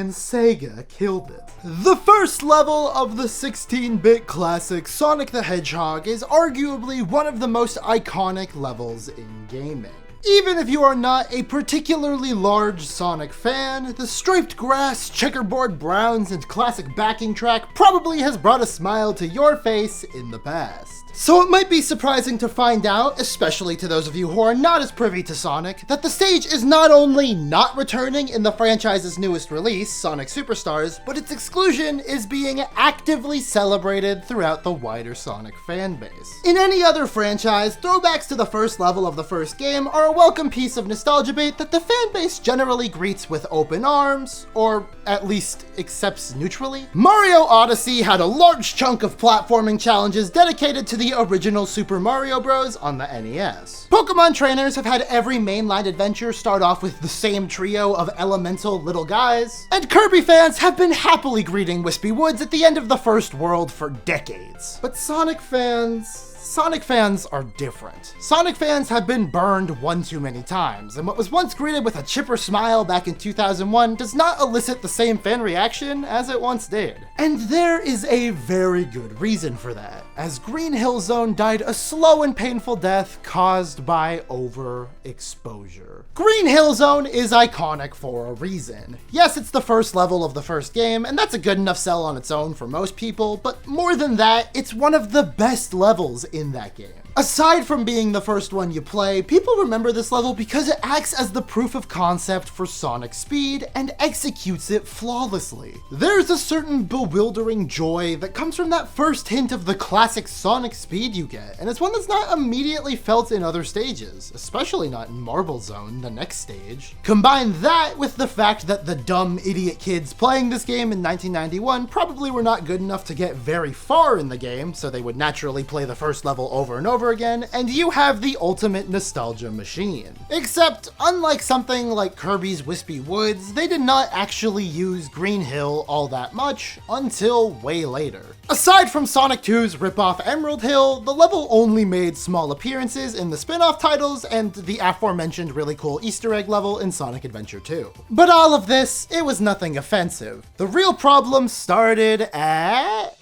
and Sega killed it. The first level of the 16-bit classic Sonic the Hedgehog is arguably one of the most iconic levels in gaming. Even if you are not a particularly large Sonic fan, the striped grass, checkerboard browns, and classic backing track probably has brought a smile to your face in the past. So it might be surprising to find out, especially to those of you who are not as privy to Sonic, that the stage is not only not returning in the franchise's newest release, Sonic Superstars, but its exclusion is being actively celebrated throughout the wider Sonic fanbase. In any other franchise, throwbacks to the first level of the first game are a welcome piece of nostalgia bait that the fanbase generally greets with open arms, or at least accepts neutrally. Mario Odyssey had a large chunk of platforming challenges dedicated to the original Super Mario Bros. On the NES. Pokemon trainers have had every mainline adventure start off with the same trio of elemental little guys, and Kirby fans have been happily greeting Wispy Woods at the end of the first world for decades. But Sonic fans are different. Sonic fans have been burned one too many times, and what was once greeted with a chipper smile back in 2001 does not elicit the same fan reaction as it once did. And there is a very good reason for that, as Green Hill Zone died a slow and painful death caused by overexposure. Green Hill Zone is iconic for a reason. Yes, it's the first level of the first game, and that's a good enough sell on its own for most people, but more than that, it's one of the best levels in that game. Aside from being the first one you play, people remember this level because it acts as the proof of concept for Sonic's speed and executes it flawlessly. There's a certain bewildering joy that comes from that first hint of the classic Sonic speed you get, and it's one that's not immediately felt in other stages, especially not in Marble Zone, the next stage. Combine that with the fact that the dumb idiot kids playing this game in 1991 probably were not good enough to get very far in the game, so they would naturally play the first level over and over again, and you have the ultimate nostalgia machine. Except, unlike something like Kirby's Wispy Woods, they did not actually use Green Hill all that much until way later. Aside from Sonic 2's ripoff Emerald Hill, the level only made small appearances in the spin-off titles and the aforementioned really cool Easter egg level in Sonic Adventure 2. But all of this, it was nothing offensive. The real problem started at...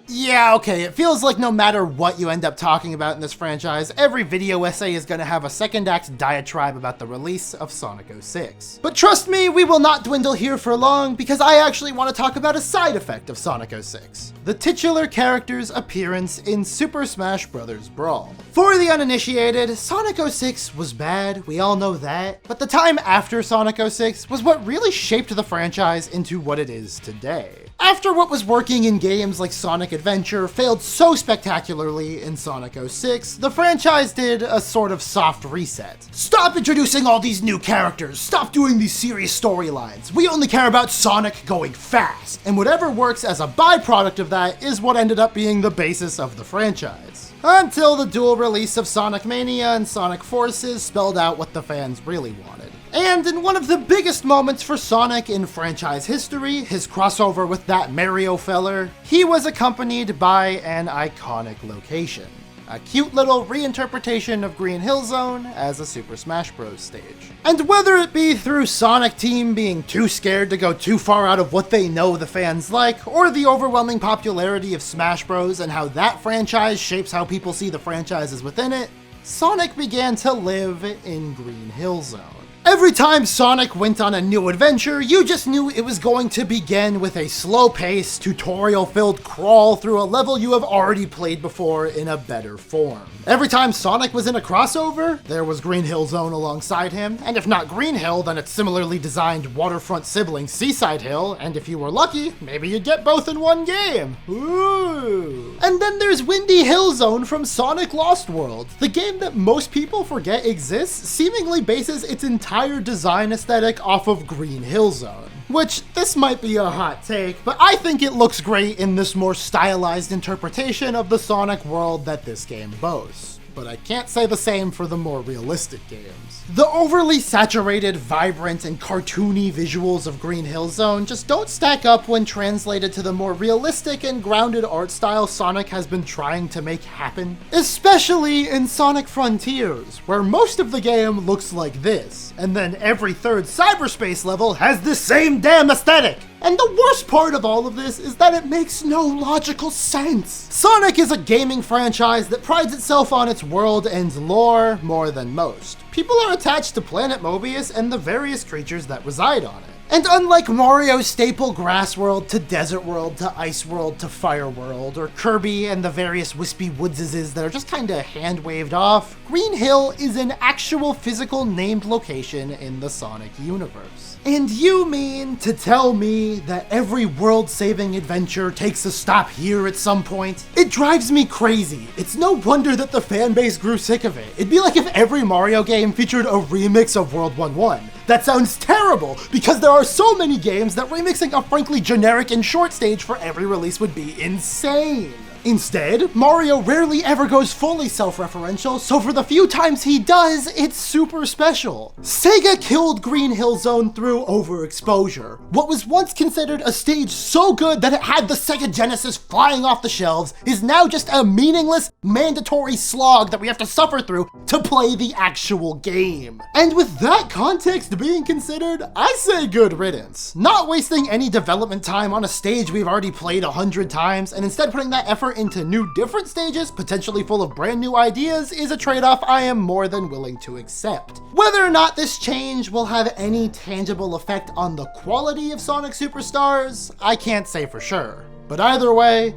Yeah, okay, it feels like no matter what you end up talking about in this franchise, every video essay is gonna have a second act diatribe about the release of Sonic 06. But trust me, we will not dwindle here for long, because I actually want to talk about a side effect of Sonic 06. The titular character's appearance in Super Smash Bros. Brawl. For the uninitiated, Sonic 06 was bad, we all know that, but the time after Sonic 06 was what really shaped the franchise into what it is today. After what was working in games like Sonic Adventure failed so spectacularly in Sonic 06, the franchise did a sort of soft reset. Stop introducing all these new characters, stop doing these serious storylines, we only care about Sonic going fast, and whatever works as a byproduct of that is what ended up being the basis of the franchise. Until the dual release of Sonic Mania and Sonic Forces spelled out what the fans really wanted. And in one of the biggest moments for Sonic in franchise history, his crossover with that Mario feller, he was accompanied by an iconic location. A cute little reinterpretation of Green Hill Zone as a Super Smash Bros. Stage. And whether it be through Sonic Team being too scared to go too far out of what they know the fans like, or the overwhelming popularity of Smash Bros. And how that franchise shapes how people see the franchises within it, Sonic began to live in Green Hill Zone. Every time Sonic went on a new adventure, you just knew it was going to begin with a slow-paced, tutorial-filled crawl through a level you have already played before in a better form. Every time Sonic was in a crossover, there was Green Hill Zone alongside him, and if not Green Hill, then its similarly designed waterfront sibling Seaside Hill, and if you were lucky, maybe you'd get both in one game. Ooh. And then there's Windy Hill Zone from Sonic Lost World. The game that most people forget exists seemingly bases its entire design aesthetic off of Green Hill Zone. Which, this might be a hot take, but I think it looks great in this more stylized interpretation of the Sonic world that this game boasts. but I can't say the same for the more realistic games. The overly saturated, vibrant, and cartoony visuals of Green Hill Zone just don't stack up when translated to the more realistic and grounded art style Sonic has been trying to make happen. Especially in Sonic Frontiers, where most of the game looks like this, and then every third cyberspace level has the same damn aesthetic. And the worst part of all of this is that it makes no logical sense. Sonic is a gaming franchise that prides itself on its world and lore more than most. People are attached to Planet Mobius and the various creatures that reside on it. And unlike Mario's staple Grass World to Desert World to Ice World to Fire World, or Kirby and the various wispy woodses that are just kinda hand-waved off, Green Hill is an actual physical named location in the Sonic universe. And you mean to tell me that every world-saving adventure takes a stop here at some point? It drives me crazy. It's no wonder that the fanbase grew sick of it. It'd be like if every Mario game featured a remix of World 1-1. That sounds terrible, because there are so many games that remixing a frankly generic and short stage for every release would be insane. Instead, Mario rarely ever goes fully self-referential, so for the few times he does, it's super special. Sega killed Green Hill Zone through overexposure. What was once considered a stage so good that it had the Sega Genesis flying off the shelves is now just a meaningless, mandatory slog that we have to suffer through to play the actual game. And with that context being considered, I say good riddance. Not wasting any development time on a stage we've already played 100 times, and instead putting that effort into new different stages, potentially full of brand new ideas, is a trade-off I am more than willing to accept. Whether or not this change will have any tangible effect on the quality of Sonic Superstars, I can't say for sure. But either way,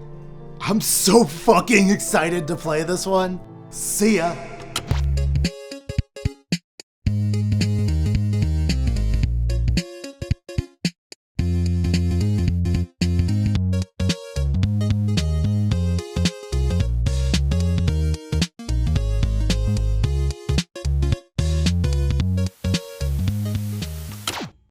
I'm so fucking excited to play this one. See ya.